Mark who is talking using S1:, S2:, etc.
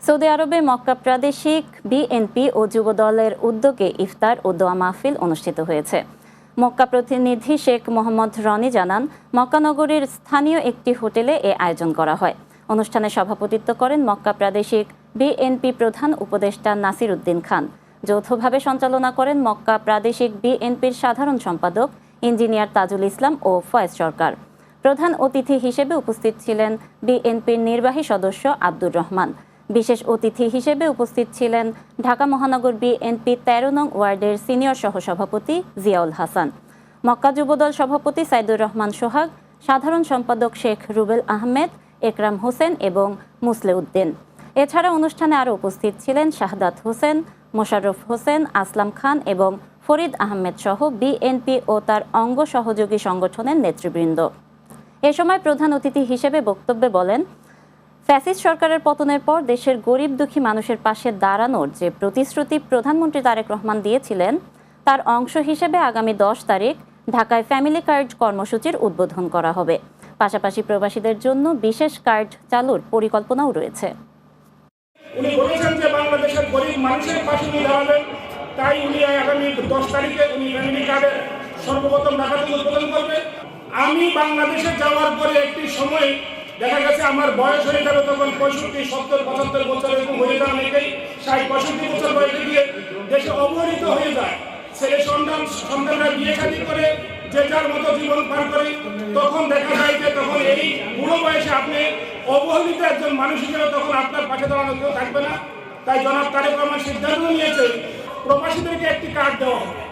S1: Saudi আরবে মক্কা প্রাদেশিক BNP ও যুবদলের উদ্যোগে ইফতার ও দোয়া মাহফিল অনুষ্ঠিত হয়েছে। মক্কা প্রতিনিধি শেখ মোহাম্মদ রনি জানান, মক্কা নগরীর স্থানীয় একটি হোটেলে এ আয়োজন করা হয়। অনুষ্ঠানে সভাপতিত্ব করেন মক্কা প্রাদেশিক বিএনপি প্রধান উপদেষ্টা নাসির উদ্দিন খান। যৌথভাবে সঞ্চালনা করেন মক্কা প্রাদেশিক বিএনপির সাধারণ সম্পাদক ইঞ্জিনিয়ার তাজুল ইসলাম ও ফয়েজ সরকার। প্রধান অতিথি হিসেবে উপস্থিত ছিলেন বিএনপির নির্বাহী সদস্য আব্দুর রহমান। বিশেষ অতিথি হিসেবে উপস্থিত ছিলেন ঢাকা মহানগর বিএনপি ১৩ নং ওয়ার্ডের সিনিয়র সহসভাপতি জিয়াউল হাসান, মক্কা যুবদল সভাপতি সাইদুর রহমান সোহাগ, সাধারণ সম্পাদক শেখ রুবেল আহমেদ, একরাম হোসেন এবং মুসলে উদ্দিন। এছাড়া অনুষ্ঠানে আরও উপস্থিত ছিলেন শাহাদাত হোসেন, মোশাররফ হোসেন, আসলাম খান এবং ফরিদ আহমেদ সহ বিএনপি ও তার অঙ্গ সহযোগী সংগঠনের নেতৃবৃন্দ। এ সময় প্রধান অতিথি হিসেবে বক্তব্যে বলেন, ফ্যাসিস্ট সরকারের পতনের পর দেশের গরিব দুঃখী মানুষের পাশে দাঁড়ানোর যে প্রতিশ্রুতি প্রধানমন্ত্রী তারেক রহমান দিয়েছিলেন, তার অংশ হিসেবে আগামী ১০ তারিখ ঢাকায় ফ্যামিলি কার্ড কর্মসূচির উদ্বোধন করা হবে। পাশাপাশি প্রবাসীদের জন্য বিশেষ কার্ড চালুর পরিকল্পনাও রয়েছে।
S2: উনি বলেছেন যে বাংলাদেশের গরিব মানুষের পাশে উনি দাঁড়াবেন, তাই উনি আগামী 10 তারিখে উনি ফ্যামিলি কার্ডের সর্বপ্রথম ঢাকাতে উদ্বোধন করবে। আমি বাংলাদেশে যাওয়ার পরে একটি সময় দেখা গেছে আমার বয়স হয়ে যাবে তখন 65, 70, 75 বছর এরকম হয়ে যায়। অনেকেই 60-65 বছর বয়সে গিয়ে দেশে অবহেলিত হয়ে যায়। ছেলে সন্তানরা বিয়ে শাদী করে যে যার মতো জীবন পার করে, তখন দেখা যায় যে তখন এই বুড়ো বয়সে আপনি অবহেলিত একজন মানুষ হিসেবে তখন আপনার পাশে দাঁড়ানো কেউ থাকবে না। তাই জনাব তারেক রহমান সিদ্ধান্ত নিয়েছে প্রবাসীদেরকে একটি কার্ড দেওয়া হবে।